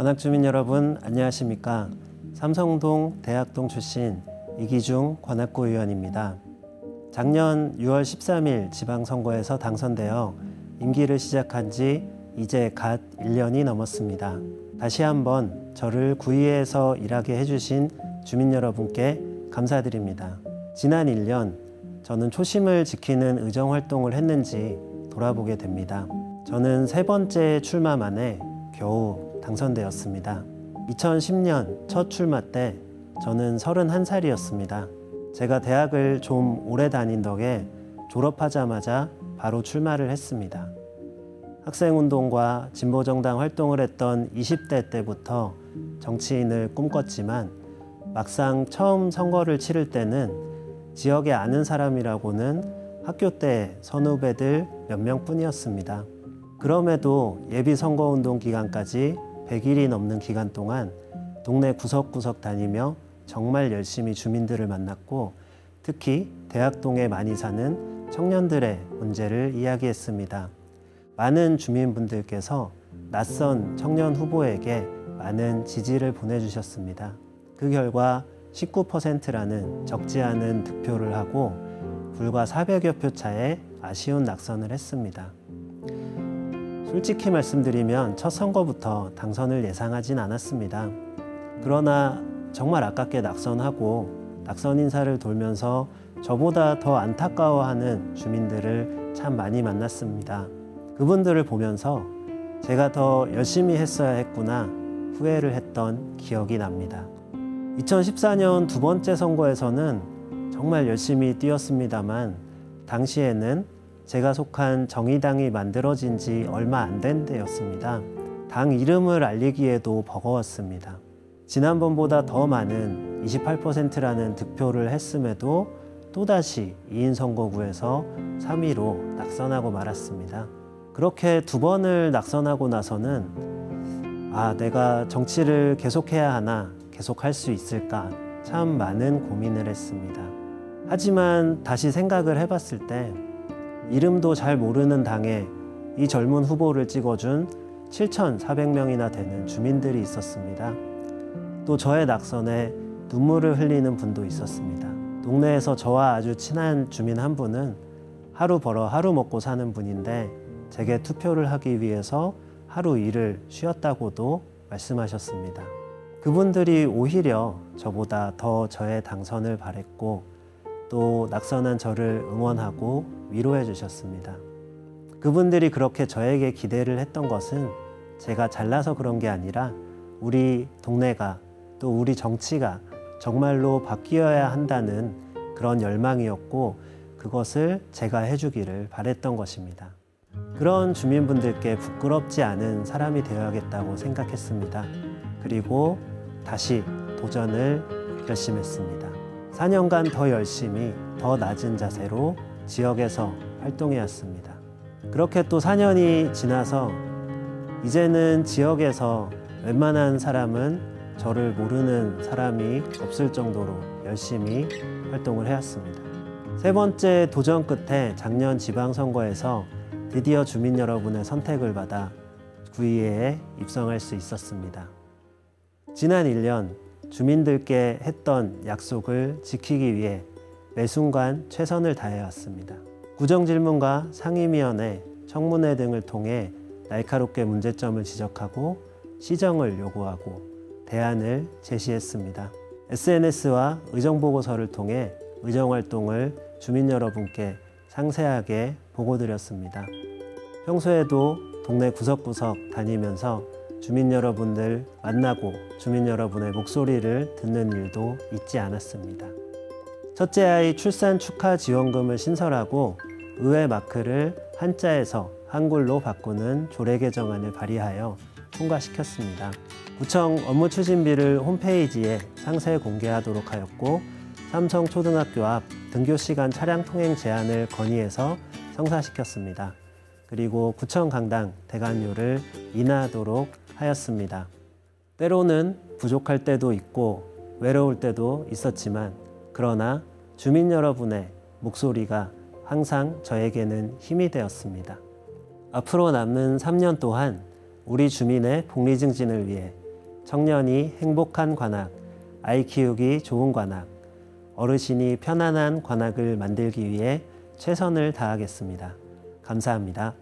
관악주민 여러분 안녕하십니까. 삼성동 대학동 출신 이기중 관악구 의원입니다. 작년 6월 13일 지방선거에서 당선되어 임기를 시작한 지 이제 갓 1년이 넘었습니다. 다시 한번 저를 구의회에서 일하게 해주신 주민 여러분께 감사드립니다. 지난 1년 저는 초심을 지키는 의정활동을 했는지 돌아보게 됩니다. 저는 세 번째 출마 만에 겨우 당선되었습니다. 2010년 첫 출마 때 저는 31살이었습니다. 제가 대학을 좀 오래 다닌 덕에 졸업하자마자 바로 출마를 했습니다. 학생운동과 진보정당 활동을 했던 20대 때부터 정치인을 꿈꿨지만 막상 처음 선거를 치를 때는 지역에 아는 사람이라고는 학교 때 선후배들 몇 명뿐이었습니다. 그럼에도 예비선거운동 기간까지 100일이 넘는 기간 동안 동네 구석구석 다니며 정말 열심히 주민들을 만났고 특히 대학동에 많이 사는 청년들의 문제를 이야기했습니다. 많은 주민분들께서 낯선 청년 후보에게 많은 지지를 보내주셨습니다. 그 결과 19%라는 적지 않은 득표를 하고 불과 400여 표 차에 아쉬운 낙선을 했습니다. 솔직히 말씀드리면 첫 선거부터 당선을 예상하진 않았습니다. 그러나 정말 아깝게 낙선하고 낙선 인사를 돌면서 저보다 더 안타까워하는 주민들을 참 많이 만났습니다. 그분들을 보면서 제가 더 열심히 했어야 했구나 후회를 했던 기억이 납니다. 2014년 두 번째 선거에서는 정말 열심히 뛰었습니다만 당시에는 제가 속한 정의당이 만들어진 지 얼마 안 된 때였습니다. 당 이름을 알리기에도 버거웠습니다. 지난번보다 더 많은 28%라는 득표를 했음에도 또다시 2인 선거구에서 3위로 낙선하고 말았습니다. 그렇게 두 번을 낙선하고 나서는 내가 정치를 계속해야 하나, 계속할 수 있을까 참 많은 고민을 했습니다. 하지만 다시 생각을 해봤을 때 이름도 잘 모르는 당에 이 젊은 후보를 찍어준 7,400명이나 되는 주민들이 있었습니다. 또 저의 낙선에 눈물을 흘리는 분도 있었습니다. 동네에서 저와 아주 친한 주민 한 분은 하루 벌어 하루 먹고 사는 분인데 제게 투표를 하기 위해서 하루 일을 쉬었다고도 말씀하셨습니다. 그분들이 오히려 저보다 더 저의 당선을 바랬고 또 낙선한 저를 응원하고 위로해 주셨습니다. 그분들이 그렇게 저에게 기대를 했던 것은 제가 잘나서 그런 게 아니라 우리 동네가 또 우리 정치가 정말로 바뀌어야 한다는 그런 열망이었고 그것을 제가 해주기를 바랬던 것입니다. 그런 주민분들께 부끄럽지 않은 사람이 되어야겠다고 생각했습니다. 그리고 다시 도전을 결심했습니다. 4년간 더 열심히 더 낮은 자세로 지역에서 활동해왔습니다. 그렇게 또 4년이 지나서 이제는 지역에서 웬만한 사람은 저를 모르는 사람이 없을 정도로 열심히 활동을 해왔습니다. 세 번째 도전 끝에 작년 지방선거에서 드디어 주민 여러분의 선택을 받아 구의회에 입성할 수 있었습니다. 지난 1년 주민들께 했던 약속을 지키기 위해 매 순간 최선을 다해왔습니다. 구정질문과 상임위원회, 청문회 등을 통해 날카롭게 문제점을 지적하고 시정을 요구하고 대안을 제시했습니다. SNS와 의정보고서를 통해 의정활동을 주민 여러분께 상세하게 보고드렸습니다. 평소에도 동네 구석구석 다니면서 주민 여러분들 만나고 주민 여러분의 목소리를 듣는 일도 잊지 않았습니다. 첫째 아이 출산 축하 지원금을 신설하고 의회 마크를 한자에서 한글로 바꾸는 조례 개정안을 발의하여 통과시켰습니다. 구청 업무 추진비를 홈페이지에 상세 공개하도록 하였고 삼성초등학교 앞 등교시간 차량 통행 제한을 건의해서 성사시켰습니다. 그리고 구청 강당 대관료를 인하하도록 하였습니다. 때로는 부족할 때도 있고 외로울 때도 있었지만 그러나 주민 여러분의 목소리가 항상 저에게는 힘이 되었습니다. 앞으로 남는 3년 동안 우리 주민의 복리 증진을 위해 청년이 행복한 관악, 아이 키우기 좋은 관악, 어르신이 편안한 관악을 만들기 위해 최선을 다하겠습니다. 감사합니다.